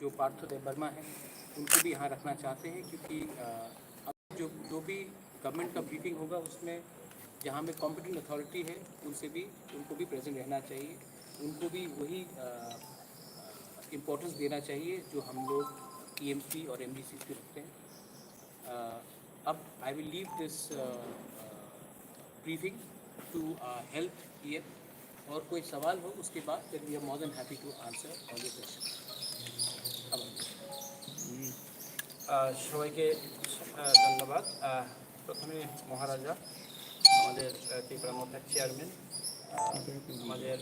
जो पार्थ देबबर्मा हैं उनको भी यहाँ रखना चाहते हैं, क्योंकि अब जो भी गवर्नमेंट का ब्रीफिंग होगा उसमें जहाँ में कॉम्पिटेंट अथॉरिटी है उनको भी प्रेजेंट रहना चाहिए, उनको भी वही इम्पोर्टेंस देना चाहिए जो हम लोग टीएमसी और एमडीसी को रखते हैं। अब I will leave this briefing to help here, और कोई सवाल हो उसके बाद then we are more than happy to answer all your question. সবাইকে ধন্যবাদ। প্রথমে মহারাজা আমাদের ত্রিপুরা মোথার চেয়ারম্যান, আমাদের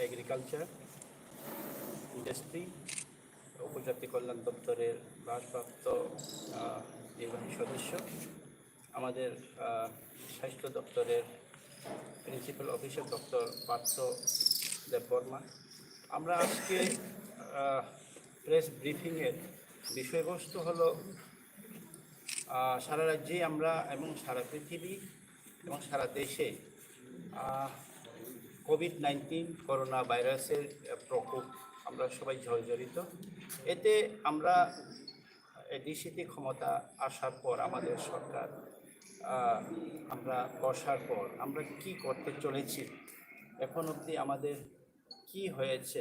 এগ্রিকালচার, ইন্ডাস্ট্রি, উপজাতি কল্যাণ দপ্তরের ভারপ্রাপ্ত নির্বাহী সদস্য, আমাদের স্বাস্থ্য দপ্তরের principal officer doctor Partha Debbarma. আমরা আজকে প্রেস ব্রিফিংয়ের বিষয়বস্তু হলো সারা রাজ্যে আমরা এবং সারা পৃথিবী এবং সারা দেশে কোভিড-19 করোনা ভাইরাসের প্রকোপ আমরা সবাই জর্জরিত। এতে আমরা ডিসিতে ক্ষমতা আসার পর আমাদের সরকার আমরা বসার পর আমরা কি করতে চলেছি, এখন অবধি আমাদের কি হয়েছে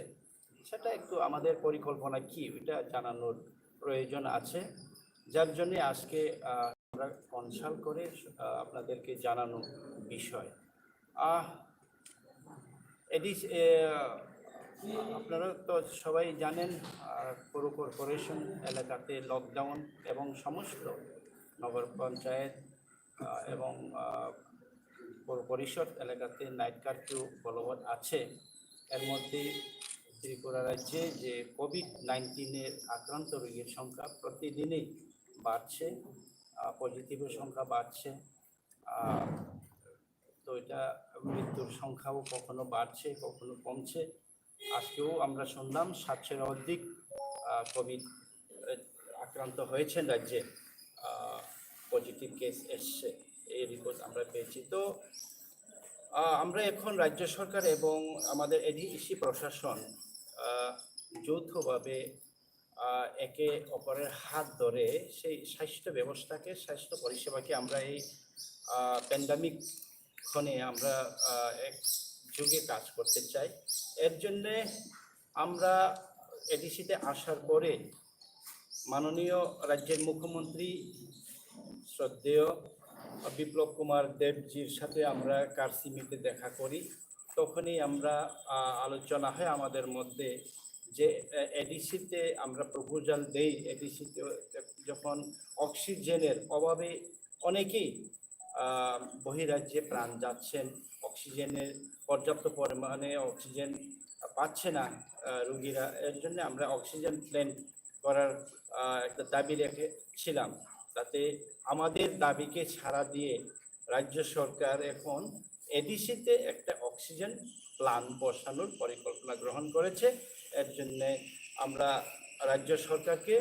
সেটা একটু আমাদের পরিকল্পনা কি এটা জানানোর প্রয়োজন আছে, যার জন্যে আজকে আমরা কনসাল্ট করে আপনাদেরকে জানানো বিষয়। আপনারা তো সবাই জানেন পৌর কর্পোরেশন এলাকাতে লকডাউন এবং সমস্ত নগর পঞ্চায়েত এবং পৌর পরিষদ এলাকাতে নাইট কারফিউ বলবৎ আছে। এর মধ্যে ত্রিপুরা রাজ্যে যে কোভিড-19 আক্রান্ত রোগীর সংখ্যা প্রতিদিনই বাড়ছে, পজিটিভের সংখ্যা বাড়ছে, তো এটা মৃত্যুর সংখ্যাও কখনো বাড়ছে কখনো কমছে। আজকেও আমরা শুনলাম 700-এর অধিক কোভিড আক্রান্ত হয়েছেন রাজ্যে, পজিটিভ কেস এসছে, এই রিপোর্ট আমরা পেয়েছি। তো আমরা এখন রাজ্য সরকার এবং আমাদের এডিসি প্রশাসন যৌথভাবে একে অপরের হাত ধরে সেই স্বাস্থ্য ব্যবস্থাকে, স্বাস্থ্য পরিষেবাকে আমরা এই প্যান্ডামিক ক্ষণে আমরা এক যুগে কাজ করতে চাই। এর জন্যে আমরা এডিসিতে আসার পরে মাননীয় রাজ্যের মুখ্যমন্ত্রী শ্রদ্ধেয় বিপ্লব কুমার দেবজির সাথে আমরা কারসিমিতে দেখা করি। তখনই আমরা আলোচনা হয় আমাদের মধ্যে যে এডিসিতে আমরা প্রপোজাল দেই, এডিসিতে যখন অক্সিজেনের অভাবে অনেকেই বহিরাজ্যে প্রাণ যাচ্ছেন, অক্সিজেনের পর্যাপ্ত পরিমাণে অক্সিজেন পাচ্ছে না রোগীরা, এর জন্য আমরা অক্সিজেন প্ল্যান্ট করার একটা দাবি রেখেছিলাম। তাতে আমাদের দাবিকে ছাড়া দিয়ে রাজ্য সরকার এখন এডিসিতে একটা অক্সিজেন প্ল্যান্ট বসানোর পরিকল্পনা গ্রহণ করেছে। এর জন্যে আমরা রাজ্য সরকারকে,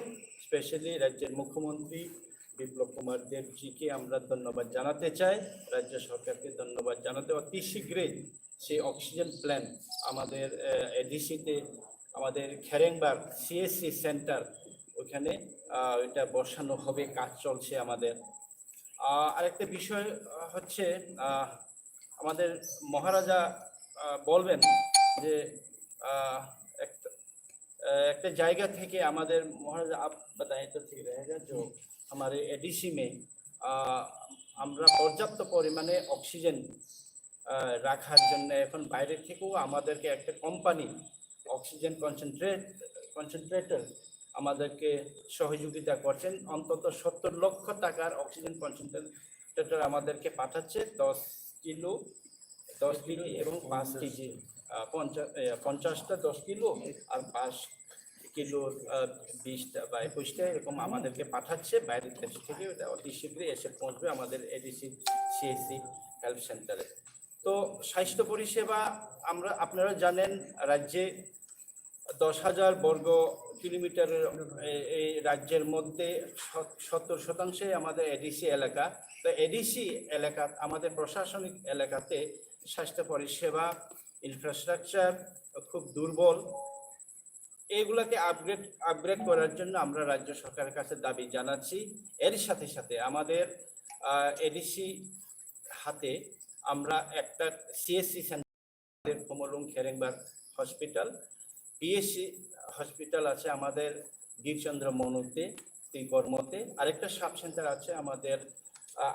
স্পেশালি রাজ্যের মুখ্যমন্ত্রী বিপ্লব কুমার দেবজিকে আমরা ধন্যবাদ জানাতে চাই। রাজ্য সরকারকে ধন্যবাদ জানাতে অতি শীঘ্রই সেই অক্সিজেন প্ল্যান্ট আমাদের এডিসিতে, আমাদের খেরেংবাগ সিএসসি সেন্টার ওখানে এটা বসানো হবে, কাজ চলছে আমাদের। আরেকটা বিষয় হচ্ছে আমাদের মহারাজা বলবেন যে একটা জায়গা থেকে আমাদের মহারাজা आप बताएं तो ठीक रहेगा जो हमारे एडीसी में আমরা পর্যাপ্ত পরিমাণে অক্সিজেন রাখার জন্য এখন বাইরে থেকেও আমাদেরকে একটা কোম্পানি অক্সিজেন কনসেন্ট্রেটর আমাদেরকে সহযোগিতা করছেন। অন্তত 70 লক্ষ টাকার অক্সিজেন কনসেন্ট্রেটর আমাদেরটা পাঠাচ্ছে 10 কিলো এবং 5 কেজি, 50টা 10 কিলো আর 5 কিলো 20টা বা 21টা এরকম আমাদেরকে পাঠাচ্ছে বাইরের দেশ থেকে। ওটা অতি শীঘ্রই এসে পৌঁছবে আমাদের এডিসি সিএসসি হেলথ সেন্টারে। তো স্বাস্থ্য পরিষেবা আপনারা জানেন রাজ্যে 10,000 বর্গ কিলোমিটারের এই রাজ্যের মধ্যে 70% আমাদের এডিসি এলাকা। তো এডিসি এলাকা আমাদের প্রশাসনিক এলাকাতে স্বাস্থ্য পরিষেবা ইনফ্রাস্ট্রাকচার খুব দুর্বল। এইগুলাকে আপগ্রেড করার জন্য আমরা রাজ্য সরকারের কাছে দাবি জানাচ্ছি। এর সাথে সাথে আমাদের এডিসি হাতে আমরা একটা CSC centre, Kamalung Kherengbar hospital, PSC hospital আছে আমাদের বীরচন্দ্র মনুতে, কর্মতে, আরেকটা সাব সেন্টার আছে আমাদের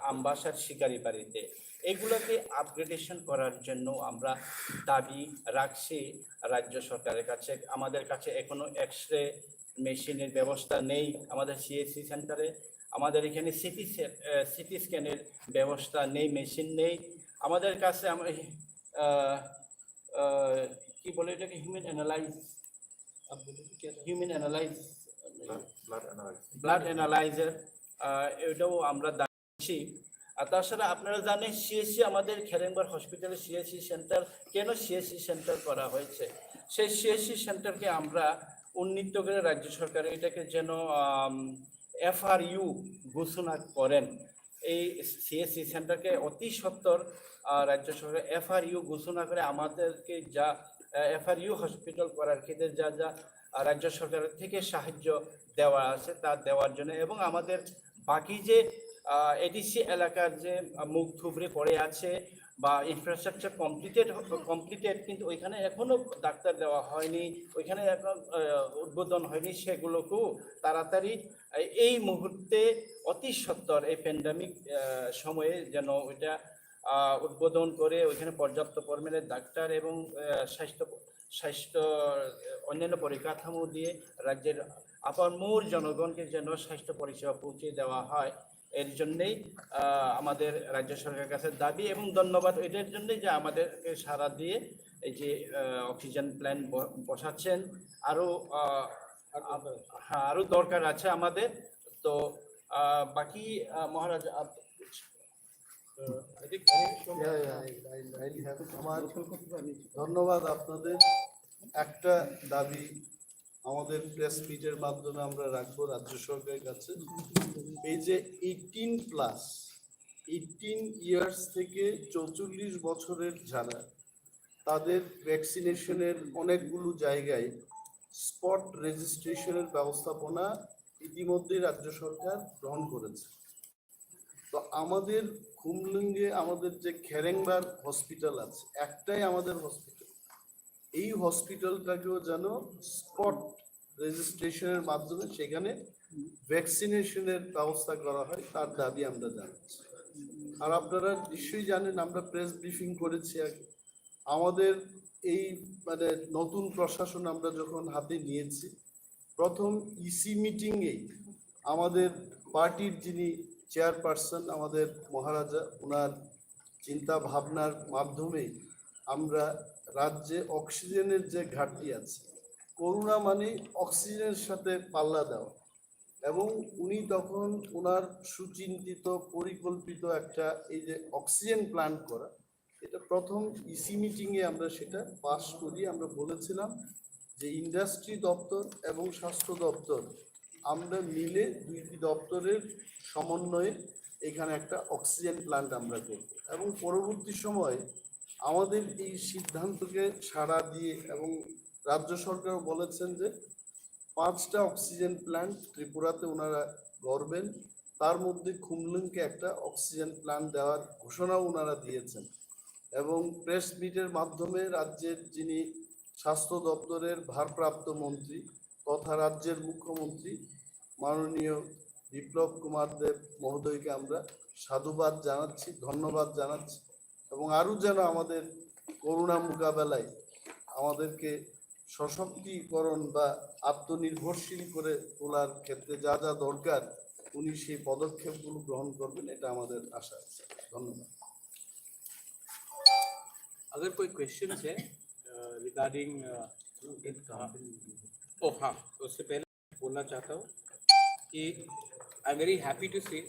আমবাসার শিকারিবাড়িতে। এগুলোকে আপগ্রেডেশন করার জন্য আমরা দাবি রাখছি রাজ্য সরকারের কাছে। আমাদের কাছে এখনো এক্স-রে মেশিনের ব্যবস্থা নেই আমাদের সিএসসি সেন্টারে, আমাদের এখানে সিটি স্ক্যানের ব্যবস্থা নেই, মেশিন নেই আমাদের কাছে। কি বলে এটাকে, ব্লাড অ্যানালাইজার, এটাও আমরা দিচ্ছি। আর তাছাড়া আপনারা জানেন সিএসসি আমাদের খেরেংবার হসপিটালে সিএসসি সেন্টার, কেন সিএসসি সেন্টার করা হয়েছে, সেই সিএসসি সেন্টারকে আমরা উন্নীত করে রাজ্য সরকার এটাকে যেন এফআরইউ ঘোষণা করেন। এই সিএসসি সেন্টারকে অতি সত্বর রাজ্য সরকার এফআরইউ ঘোষণা করে আমাদেরকে যা এফআরইউ হসপিটাল করার ক্ষেত্রে যা যা রাজ্য সরকারের থেকে সাহায্য দেওয়া আছে তা দেওয়ার জন্য, এবং আমাদের বাকি যে এডিসি এলাকার যে মুখ থুবড়ে পড়ে আছে বা ইনফ্রাস্ট্রাকচার কমপ্লিটেড কিন্তু ওইখানে এখনো ডাক্তার দেওয়া হয়নি, ওইখানে এখন উদ্বোধন হয়নি, সেগুলোকেও তাড়াতাড়ি এই মুহূর্তে অতি সত্বর এই প্যান্ডামিক সময়ে যেন ওইটা উদ্বোধন করে ওইখানে পর্যাপ্ত পরিমাণের ডাক্তার এবং স্বাস্থ্য অন্যান্য পরিকাঠামো দিয়ে রাজ্যের আপামর জনগণকে যেন স্বাস্থ্য পরিষেবা পৌঁছে দেওয়া হয়। এর জন্যেই আমাদের রাজ্য সরকারের কাছে দাবি এবং ধন্যবাদ এটার জন্যই যে আমাদেরকে সাড়া দিয়ে এই যে অক্সিজেন প্ল্যান্ট বসাচ্ছেন। আরও দরকার আছে আমাদের। তো বাকি মহারাজ ধন্যবাদ আপনাদের। একটা দাবি আমাদের প্রেস মিটের মাধ্যমে আমরা রাখবো রাজ্য সরকারের কাছে, এই যে 18 ইয়ার্স থেকে 44 বছরের যারা, তাদের ভ্যাকসিনেশনের অনেকগুলো জায়গায় স্পট রেজিস্ট্রেশনের ব্যবস্থাপনা ইতিমধ্যে রাজ্য সরকার গ্রহণ করেছে। তো আমাদের খুমলুঙ্গে আমাদের যে খেরেংবার হসপিটাল আছে, একটাই আমাদের হসপিটাল, এই হসপিটালটাকেও যেন স্পট রেজিস্ট্রেশনের মাধ্যমে সেখানে ভ্যাকসিনেশনের ব্যবস্থা করা হয়, তার দাবি আমরা জানাচ্ছি। আর আপনারা নিশ্চয়ই জানেন, আমরা প্রেস ব্রিফিং করেছি আগে, আমাদের এই মানে নতুন প্রশাসন আমরা যখন হাতে নিয়েছি, প্রথম ইসি মিটিংয়েই আমাদের পার্টির যিনি চেয়ারপারসন আমাদের মহারাজা, ওনার চিন্তা ভাবনার মাধ্যমে আমরা রাজ্যে অক্সিজেনের যে ঘাটতি আছে, করোনা মানে অক্সিজেনের সাথে পাল্লা দেওয়া, এবং উনি তখন ওনার সুচিন্তিত পরিকল্পিত একটা এই যে অক্সিজেন প্ল্যান্ট করা, এটা প্রথম ইসি মিটিংয়ে আমরা সেটা পাস করি। আমরা বলেছিলাম যে ইন্ডাস্ট্রি দপ্তর এবং স্বাস্থ্য দপ্তর আমরা মিলে দুইটি দপ্তরের সমন্বয়ে এখানে একটা অক্সিজেন প্ল্যান্ট আমরা করব, এবং পরবর্তী সময়ে আমাদের এই সিদ্ধান্তকে সাড়া দিয়ে এবং রাজ্য সরকার বলেছেন যে 5টা অক্সিজেন প্ল্যান্ট ত্রিপুরাতে ওনারা গড়বেন, তার মধ্যে খুমলুংকে একটা অক্সিজেন প্ল্যান্ট দেওয়ার ঘোষণাও ওনারা দিয়েছেন। এবং প্রেস মিটের মাধ্যমে রাজ্যের যিনি স্বাস্থ্য দপ্তরের ভারপ্রাপ্ত মন্ত্রী তথা রাজ্যের মুখ্যমন্ত্রী মাননীয় বিপ্লব কুমার দেব মহোদয়কে আমরা সাধুবাদ জানাচ্ছি, ধন্যবাদ জানাচ্ছি, এবং আরও যেন আমাদের করোনা মোকাবেলায় আমাদেরকে সশক্তিকরণ বা আত্মনির্ভরশীল করে তোলার ক্ষেত্রে যা যা দরকার উনি সেই পদক্ষেপগুলো গ্রহণ করবেন, এটা আমাদের আশা আছে। ধন্যবাদ। अगर कोई क्वेश्चन है रिगार्डिंग हाँ, उससे पहले बोलना चाहता हूँ कि I am very happy to see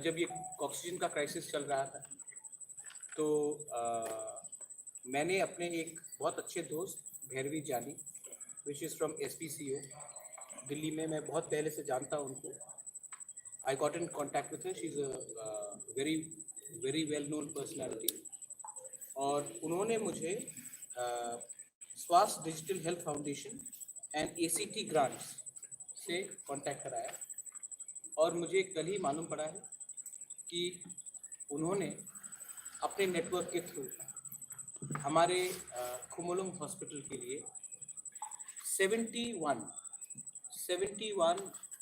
जब ये ऑक्सीजन का क्राइसिस चल रहा था तो मैंने अपने एक बहुत अच्छे दोस्त भैरवी जानी which is from SPCO Delhi में, मैं बहुत पहले से जानता हूँ उनको। I got in contact with her, she is a very very well known personality, और उन्होंने मुझे स्वास्थ्य digital health foundation and ACT grants से कांटेक्ट कराया और मुझे कल ही मालूम पड़ा है कि उन्होंने अपने नेटवर्क के थ्रू हमारे खुमुलुंग हॉस्पिटल के लिए 71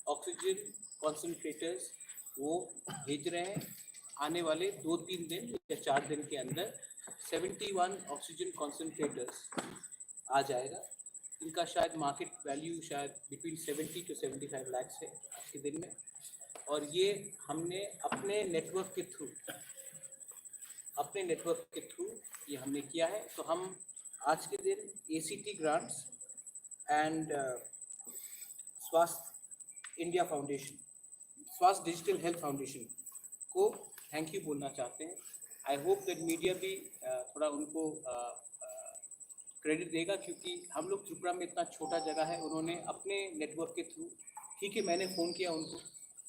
ऑक्सीजन कॉन्सेंट्रेटर्स वो भेज रहे हैं। आने वाले 2-3 दिन या 4 दिन के अंदर 71 ऑक्सीजन कॉन्सेंट्रेटर्स आ जाएगा। इनका शायद मार्केट वैल्यू शायद बिटवीन 70 to 75 लाख है आज के दिन में, और ये हमने अपने नेटवर्क के थ्रू ये हमने किया है। तो हम आज के दिन ACT ग्रांट्स एंड स्वास्थ्य इंडिया फाउंडेशन, स्वास्थ्य डिजिटल हेल्थ फाउंडेशन को थैंक यू बोलना चाहते हैं। आई होप दैट मीडिया भी थोड़ा उनको क्रेडिट देगा, क्योंकि हम लोग त्रिपुरा में इतना छोटा जगह है, उन्होंने अपने नेटवर्क के थ्रू, ठीक है मैंने फ़ोन किया उनको,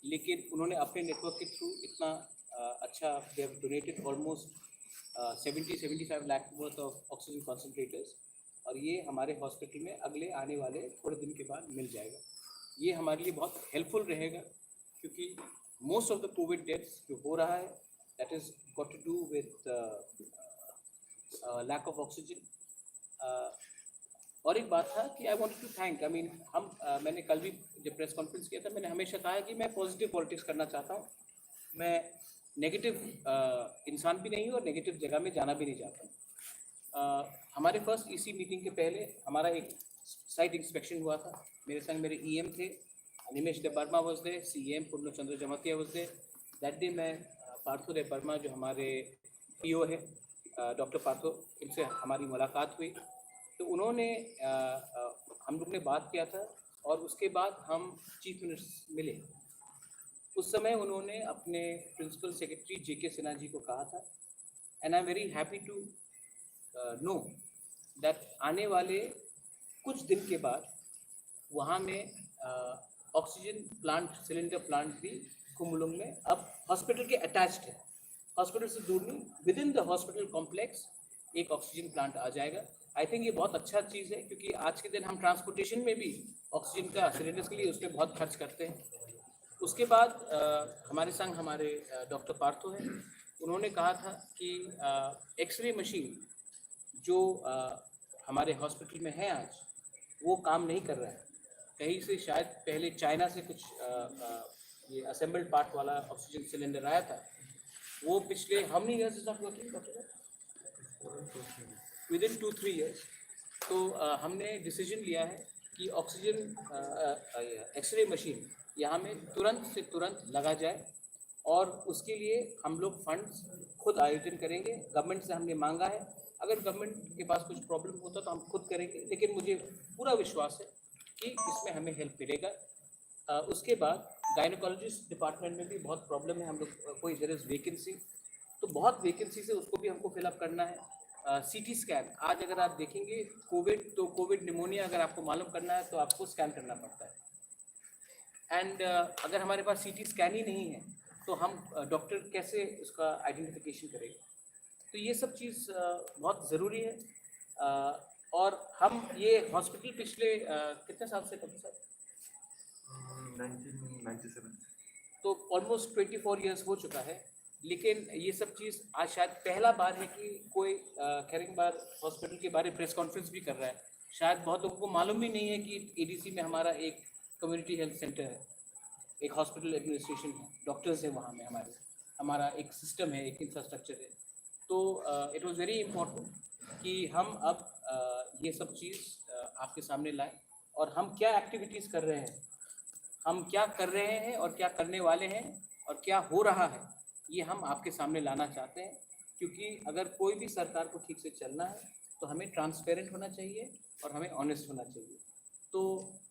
लेकिन उन्होंने अपने नेटवर्क के थ्रू इतना अच्छा they have donated almost 70-75 lakh worth of oxygen concentrators, और ये हमारे हॉस्पिटल में अगले आने वाले थोड़े दिन के बाद मिल जाएगा। ये हमारे लिए बहुत हेल्पफुल रहेगा, क्योंकि most of the covid deaths जो हो रहा है that is got to do with lack of oxygen. और एक बात था कि I wanted to thank, I mean मैंने कल भी जब प्रेस कॉन्फ्रेंस किया था, मैंने हमेशा कहा कि मैं पॉजिटिव पॉलिटिक्स करना चाहता हूँ, मैं नेगेटिव इंसान भी नहीं हूँ और नेगेटिव जगह में जाना भी नहीं चाहता। हमारे फर्स्ट EC मीटिंग के पहले हमारा एक साइट इंस्पेक्शन हुआ था। मेरे संग मेरे EM थे, Nimesh Dev Varma was there, CM Purnachandra Jamatia was there. That day मैं पार्थो देव वर्मा जो हमारे PO है डॉक्टर पार्थो, इनसे हमारी मुलाकात हुई, तो उन्होंने हम लोग ने बात किया था, और उसके बाद हम चीफ मिनिस्टर मिले। उस समय उन्होंने अपने principal secretary JK Sinha ji को कहा था, and I am very happy to know that आने वाले कुछ दिन के बाद वहाँ में ऑक्सीजन प्लांट, सिलेंडर प्लांट भी खुमुलुंग में अब हॉस्पिटल के अटैच्ड है, हॉस्पिटल से दूर नहीं, with in the hospital complex एक ऑक्सीजन प्लांट आ जाएगा। आई थिंक ये बहुत अच्छा चीज़ है, क्योंकि आज के दिन हम ट्रांसपोर्टेशन में भी ऑक्सीजन का सिलेंडर्स के लिए उस पर बहुत खर्च करते हैं। उसके बाद हमारे संग हमारे डॉक्टर पार्थो हैं, उन्होंने कहा था कि एक्सरे मशीन जो हमारे हॉस्पिटल में है आज, वो काम नहीं कर रहा है। कहीं से शायद पहले चाइना से कुछ ये असेंबल्ड पार्ट वाला ऑक्सीजन सिलेंडर आया था, वो पिछले how many years is not working doctor, with in 2-3 years. तो हमने डिसीजन लिया है कि ऑक्सीजन एक्सरे मशीन यहाँ में तुरंत से तुरंत लगा जाए, और उसके लिए हम लोग फंड्स खुद आयोजन करेंगे। गवर्नमेंट से हमने मांगा है, अगर गवर्नमेंट के पास कुछ प्रॉब्लम होता तो हम खुद करेंगे, लेकिन मुझे पूरा विश्वास है कि इसमें हमें हेल्प मिलेगा। उसके बाद गायनोकोलॉजिस्ट डिपार्टमेंट में भी बहुत प्रॉब्लम है, हम लोग कोई देयर इज़ वैकेंसी, तो बहुत वैकेंसी से उसको भी हमको फिलअप करना है। CT स्कैन, आज अगर आप देखेंगे कोविड निमोनिया अगर आपको मालूम करना है तो आपको स्कैन करना पड़ता है, एंड अगर हमारे पास CT स्कैन ही नहीं है तो हम डॉक्टर कैसे उसका आइडेंटिफिकेशन करेंगे। तो ये सब चीज़ बहुत ज़रूरी है। और हम ये हॉस्पिटल पिछले कितने साल से कब सर 1997 तो ऑलमोस्ट 24 ईयर्स हो चुका है, लेकिन ये सब चीज़ आज शायद पहला बार है कि कोई खैरिंगबार हॉस्पिटल के बारे में प्रेस कॉन्फ्रेंस भी कर रहा है। शायद बहुत लोगों को मालूम भी नहीं है कि ADC में हमारा एक कम्युनिटी हेल्थ सेंटर है, एक हॉस्पिटल एडमिनिस्ट्रेशन है, डॉक्टर्स है वहाँ में, हमारा एक सिस्टम है, एक इंफ्रास्ट्रक्चर है। तो इट वाज वेरी इम्पोर्टेंट कि हम अब ये सब चीज़ आपके सामने लाएं, और हम क्या एक्टिविटीज़ कर रहे हैं, हम क्या कर रहे हैं और क्या करने वाले हैं और क्या हो रहा है, ये हम आपके सामने लाना चाहते हैं। क्योंकि अगर कोई भी सरकार को ठीक से चलना है तो हमें ट्रांसपेरेंट होना चाहिए और हमें ऑनेस्ट होना चाहिए। तो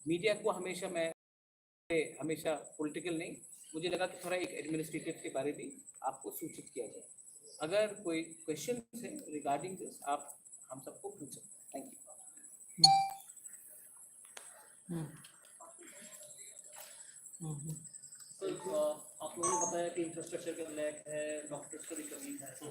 मीडिया को हमेशा पॉलिटिकल नहीं, मुझे लगा कि थोड़ा एक एडमिनिस्ट्रेटिव के बारे में आपको सूचित किया जाए। अगर कोई क्वेश्चन है रिगार्डिंग दिस, आप हम सबको पूछ सकते हैं। Thank you. तो आप लोगों ने बताया कि इंफ्रास्ट्रक्चर का लैक है, डॉक्टर्स की कमी है। तो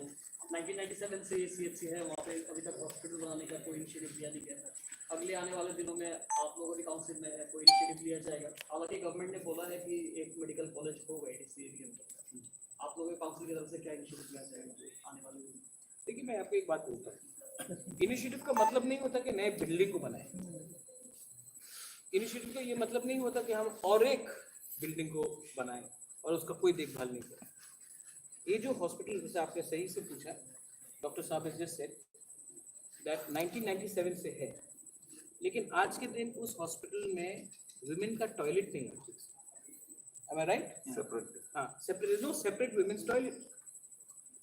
1997 से CHC है, वहाँ पे अभी तक हॉस्पिटल बनाने का कोई इनिशिएटिव लिया नहीं गया है। अगले आने वाले दिनों में आप लोग लोगों की काउंसिल में है, कोई इनिशिएटिव लिया जाएगा? हालांकि गवर्नमेंट ने बोला है कि एक मेडिकल कॉलेज होगा एडीसी एरिया में, आप लोगों के काउंसिल की तरफ से क्या इनिशिएटिव लिया जाएगा आने वाले दिन? देखिए, मैं आपको एक बात बोलता हूँ, इनिशिएटिव का मतलब नहीं होता कि नए बिल्डिंग को बनाए। इनिशिएटिव का ये मतलब नहीं होता कि हम और एक बिल्डिंग को बनाएं और उसका कोई देखभाल नहीं करें। ये जो हॉस्पिटल, जैसे आपने सही से पूछा, डॉक्टर साहब has just said that 1997 से है, लेकिन आज के दिन उस हॉस्पिटल में विमेन का टॉयलेट नहीं है। Am I right? सेपरेट हाँ, separate, no separate women's toilet.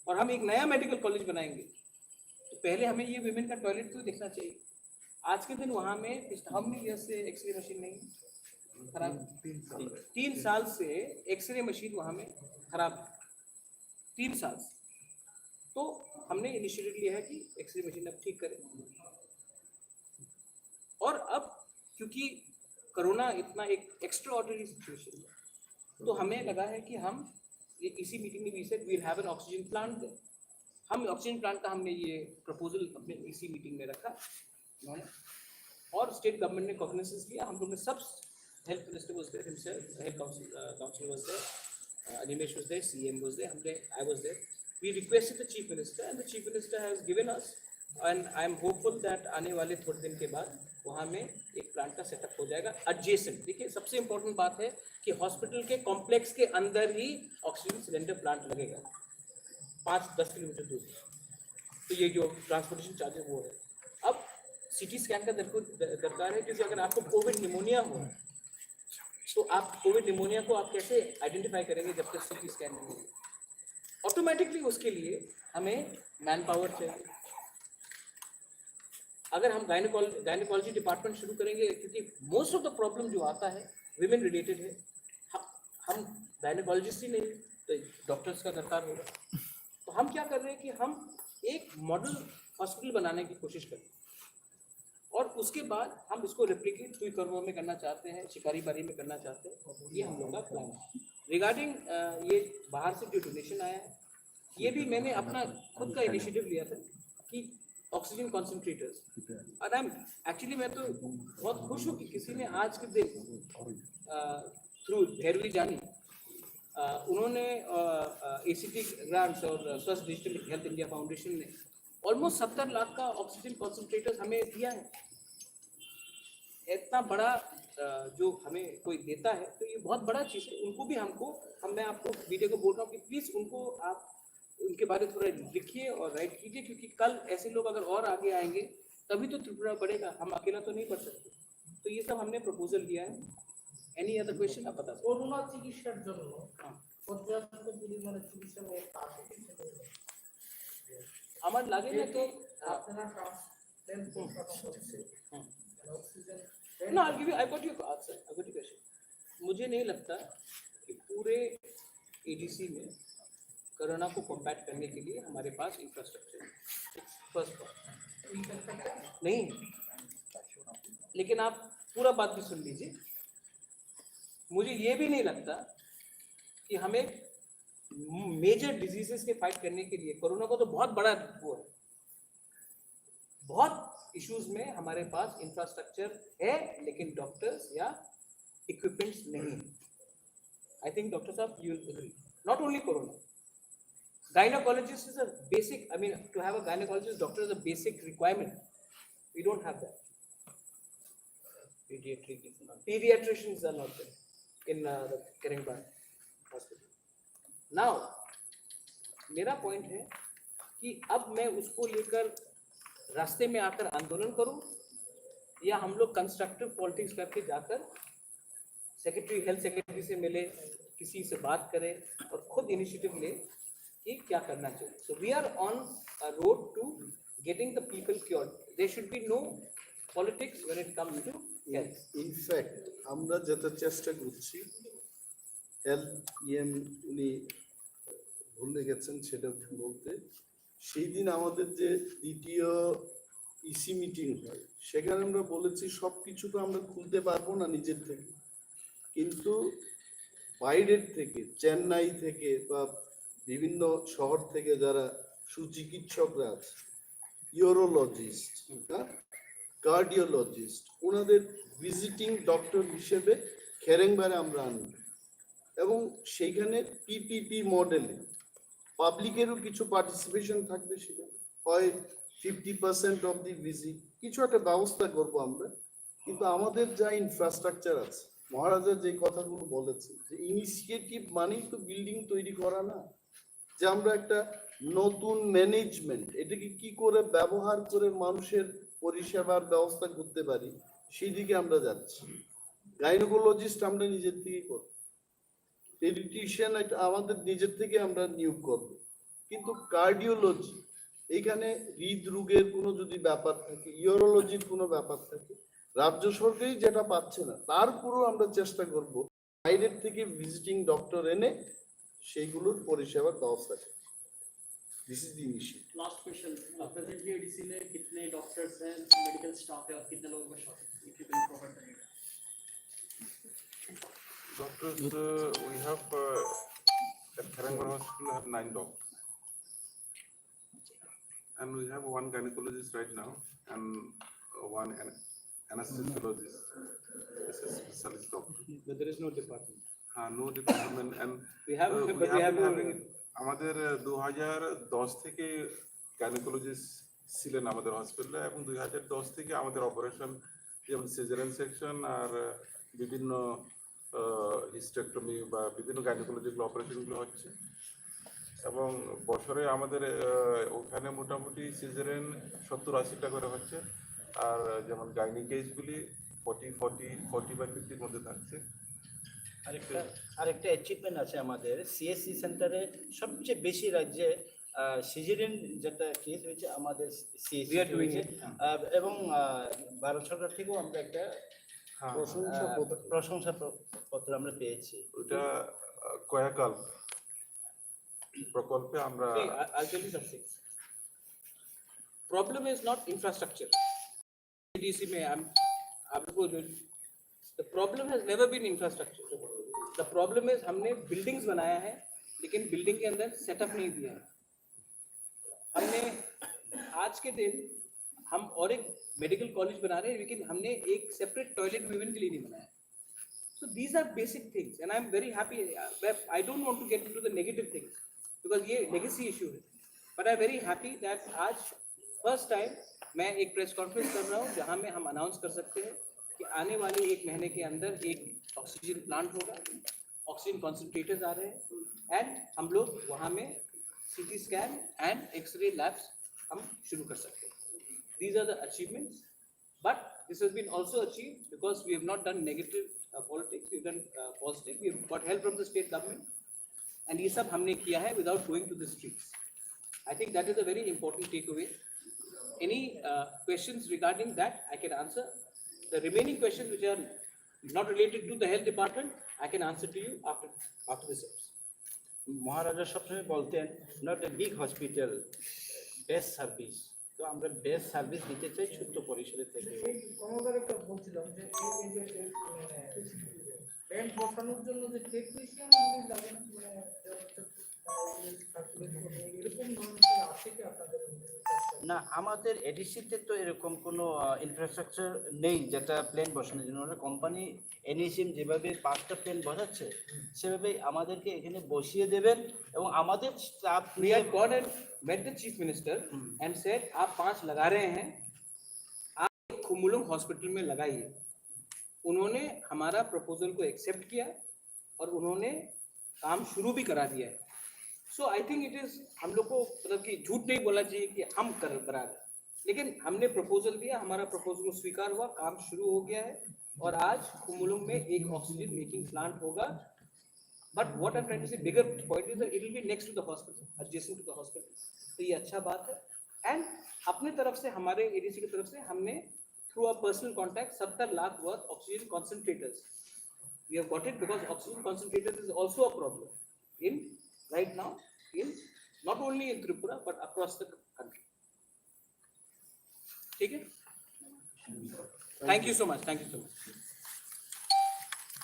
और हम एक नया मेडिकल कॉलेज बनाएंगे तो पहले हमें ये विमेन का टॉयलेट तो देखना चाहिए। आज के दिन वहाँ में हाउ मेनी ईयर्स से एक्सरे मशीन नहीं खराब? 3 साल से एक्सरे मशीन वहाँ में खराब है, 3 साल से। तो हमने इनिशिएटिव लिया है कि एक्सरे मशीन अब ठीक करें। और अब क्योंकि कोरोना इतना एक एक्स्ट्रा ऑर्डिनरी सिचुएशन है, तो हमें लगा है कि हम इसी मीटिंग में भी said we will have an oxygen plant. हम ऑक्सीजन प्लांट का हमने ये प्रपोजल अपने इसी मीटिंग में रखा उन्होंने, और स्टेट गवर्नमेंट ने कॉग्निजेंस लिया। हम लोग ने सब, health minister was there himself, health council was there, Animesh was there, CM was there, हमने, I was there. We requested the chief minister and the chief minister has given us, and I am hopeful that आने वाले थोड़े दिन के बाद वहाँ में एक प्लांट का सेटअप हो जाएगा एडजेसेंट। देखिए, सबसे इंपॉर्टेंट बात है कि हॉस्पिटल के कॉम्प्लेक्स के अंदर ही ऑक्सीजन सिलेंडर प्लांट लगेगा, 5-10 किलोमीटर दूर। तो ये जो ट्रांसपोर्टेशन चार्जेस वो है। अब सीटी स्कैन का दरकार है, क्योंकि अगर आपको कोविड निमोनिया हो तो आप कोविड निमोनिया को आप कैसे आइडेंटिफाई करेंगे जब तक सीटी स्कैन नहीं होगी? ऑटोमेटिकली उसके लिए हमें मैन पावर चाहिए। अगर हम गायनेकोलॉजी डिपार्टमेंट शुरू करेंगे, क्योंकि मोस्ट ऑफ द प्रॉब्लम जो आता है विमेन रिलेटेड है, हम गायनेकोलॉजिस्ट ही नहीं तो डॉक्टर्स का दरकार होगा। तो हम क्या कर रहे हैं कि हम एक मॉडल हॉस्पिटल बनाने की कोशिश करें, और उसके बाद हम इसको रेप्लिकेट कोई करवा में करना चाहते हैं, शिकारी बारी में करना चाहते हैं। ये हम लोग का प्लान है। रिगार्डिंग ये बाहर से जो डोनेशन आया है, ये भी मैंने अपना खुद का इनिशिएटिव लिया था कि ऑक्सीजन कॉन्सेंट्रेटर्स, और एक्चुअली मैं तो बहुत खुश हूँ कि किसी ने आज के दिन थ्रू भैरवी जानी, उन्होंने ACT ग्रांट्स और स्वस्थ डिजिटल हेल्थ इंडिया फाउंडेशन ने ऑलमोस्ट 70 लाख का ऑक्सीजन कॉन्सेंट्रेटर्स हमें दिया है। इतना बड़ा जो हमें कोई देता है तो ये बहुत बड़ा चीज़ है। उनको भी मैं आपको वीडियो को बोल रहा हूँ कि प्लीज़ उनको आप उनके बारे में थोड़ा लिखिए और राइट कीजिए, क्योंकि कल ऐसे लोग अगर और आगे आएंगे तभी तो त्रिपुरा बढ़ेगा, हम अकेला तो नहीं बढ़ सकते। तो ये सब हमने प्रपोजल दिया है। एनी अदर क्वेश्चन आप बता सकते? করোনা চিকিৎসার জন্য পর্যাপ্ত পরিমাণে চিকিৎসা ব্যবস্থা আছে কিনা? আমার লাগে না তো আপনারা ট্রান্সপ্ল্যান্ট করতে অক্সিজেন ना, I got your answer, I got your question. मुझे नहीं लगता कि पूरे ADC में कोरोना को कॉम्बैट करने के लिए हमारे पास इंफ्रास्ट्रक्चर है। फर्स्ट बात नहीं, लेकिन आप पूरा बात भी सुन लीजिए। मुझे ये भी नहीं लगता कि हमें मेजर डिजीजेस के फाइट करने के लिए, कोरोना को तो बहुत बड़ा वो है, बहुत इश्यूज में हमारे पास इंफ्रास्ट्रक्चर है लेकिन डॉक्टर्स या इक्विपमेंट्स नहीं है। आई थिंक डॉक्टर साहब you will agree, not only corona, gynecologist is a basic, I mean to have a gynecologist doctor is a basic requirement. We don't have that. Pediatricians are not there in the Karimban hospital. Now मेरा point है कि अब मैं उसको लेकर रास्ते में आकर आंदोलन करूं, या हम लोग कंस्ट्रक्टिव पॉलिटिक्स करके जाकर सेक्रेटरी, हेल्थ सेक्रेटरी से मिले, किसी से बात करें और खुद इनिशिएटिव ले कि क्या करना चाहिए। So we are on a road to getting the people cured. There should be no politics when it comes to health. In fact আমরা যেটা চেষ্টা করছি, উনি ভুলে গেছেন সেটা বলতে, সেই দিন আমাদের যে দ্বিতীয় ইসি মিটিং হয় সেখানে আমরা বলেছি সব কিছু তো আমরা খুলতে পারবো না নিজের থেকে, কিন্তু বাইরের থেকে, চেন্নাই থেকে বা বিভিন্ন শহর থেকে যারা সুচিকিৎসকরা আছে, ইউরোলজিস্ট, কার্ডিওলজিস্ট, ওনাদের ভিজিটিং ডক্টর হিসেবে খেরেংবারে আমরা আনব এবং সেইখানে পিপিপি মডেলে পাবলিকেরও কিছু পার্টিসিপেশন থাকবে, সেখানে হয় 50% অফ দি ভিজিট, কিছু একটা ব্যবস্থা করব আমরা। কিন্তু আমাদের যা ইনফ্রাস্ট্রাকচার আছে, মহারাজা যে কথাগুলো বলেছে যে ইনিশিয়েটিভ মানেই তো বিল্ডিং তৈরি করা না, যে আমরা একটা নতুন ম্যানেজমেন্ট এটাকে কি করে ব্যবহার করে মানুষের পরিষেবার ব্যবস্থা করতে পারি সেই দিকে আমরা যাচ্ছি। গাইনোকোলজিস্ট আমরা নিজের থেকেই করব, পেডিট্রিশিয়ান আমাদের নিজের থেকে আমরা নিয়োগ করব, কিন্তু কার্ডিওলজি এইখানে হৃদরোগের কোনো যদি ব্যাপার থাকে, ইউরোলজির কোনো ব্যাপার থাকে, রাজ্য সরকারই যেটা পাচ্ছে না তারপরেও আমরা চেষ্টা করব বাইরের থেকে ভিজিটিং ডক্টর এনে সেইগুলোর পরিষেবার ব্যবস্থা করি। This is the initiative. Last question, presently ADC में कितने डॉक्टर्स हैं, मेडिकल स्टाफ है और कितने लोगों का shortage, if you can provide that. Doctors, we have at Kharangwar Hospital have 9 doctors, and we have one gynecologist right now and one anesthesiologist. This is specialist doctor. But there is no department. No department, and We have, we but we have have been no. having আমাদের 2010 থেকে gynaecologist ছিলেন আমাদের হসপিটালে, এবং 2010 থেকে আমাদের operation যেমন caesarean section আর বিভিন্ন হিস্টেক্টমি বা বিভিন্ন গাইনোকোলজিক্যাল অপারেশনগুলো হচ্ছে, এবং বছরে আমাদের ওখানে মোটামুটি সিজারিয়ান 70-80টা করে হচ্ছে, আর যেমন গাইনি কেসগুলি 40 বা 50-র মধ্যে থাকছে। আরেকটা অ্যাচিভমেন্ট আছে আমাদের সিএসসি সেন্টারে, সবচেয়ে বেশি রাজ্যে সিজারিয়ান যেটা কেস হয়েছে আমাদের CSC We are doing it. এবং ভারত সরকার থেকেও আমরা একটা হ্যাঁ, প্রশংসাপত্র আমরা পেয়েছি। ওটা কয়াকাল প্রকল্পে আমরা See, I'll tell you something. Problem is not infrastructure. ADC में आपको the problem has never been infrastructure. The problem is हमने buildings बनाया है लेकिन building के अंदर setup नहीं दिया है। हमने आज के दिन हम और एक मेडिकल कॉलेज बना रहे हैं लेकिन हमने एक सेपरेट टॉयलेट विमेन के लिए नहीं बनाया। So these are basic things and I'm very happy. I don't want to get into the negative things because ये legacy issue है, but I'm very happy that आज first time मैं एक press conference कर रहा हूँ जहाँ में हम अनाउंस कर सकते हैं कि आने वाले 1 महीने के अंदर एक ऑक्सीजन प्लांट होगा, ऑक्सीजन कॉन्सेंट्रेटर्स आ रहे हैं एंड हम लोग वहाँ में CT scan and x ray labs हम शुरू कर सकते हैं। These are the achievements, but this has been also achieved because we have not done negative politics, we have done positive. We have got help from the state government and ये सब हमने किया है without going to the streets. I think that is a very important takeaway. Any questions regarding that I can answer. The remaining questions which are not related to the health department, I can answer to you after this episode. মহারাজা সবসময় বলতেন not a big hospital, best service. তো আমরা best service দিতে চাই ছোট্ট পরিসরের থেকে। এই কর্মকার একটা বলছিলাম যে এই যে ব্যাংক বসানোর জন্য যে টেকনিশিয়ান লাগে এরকম ধরনের আছে কি আপনাদের? না, আমাদের এডিসিতে তো এরকম কোনো ইনফ্রাস্ট্রাকচার নেই যেটা প্লেন বসানোর জন্য। ওরা কোম্পানি এনএসএম যেভাবে 5টা প্লেন বসাচ্ছে সেভাবেই আমাদেরকে এখানে বসিয়ে দেবেন এবং আমাদের staff We had gone and met the chief minister and said आप 5 लगा रहे हैं, आप खुमुलुंग हॉस्पिटल में लगाइए। उन्होंने हमारा प्रपोजल को एक्सेप्ट किया और उन्होंने काम शुरू भी करा दिया है। सो आई थिंक इट इज हम लोग को मतलब कि झूठ नहीं बोलना चाहिए कि हम करा रहे, लेकिन हमने प्रपोजल दिया, हमारा प्रपोजल स्वीकार हुआ, काम शुरू हो गया है और आज खुमुलुंग में एक ऑक्सीजन मेकिंग प्लांट होगा। But what I am trying to say bigger point is that it will be next to the hospital, adjacent to the hospital. तो ये अच्छा बात है एंड अपने तरफ से हमारे एडीसी की तरफ से हमने through a personal contact 70 lakh worth oxygen concentrators we have got it because oxygen concentrators is also a problem in right now in not only in Tripura but across the country. ठीक है? Thank you so much.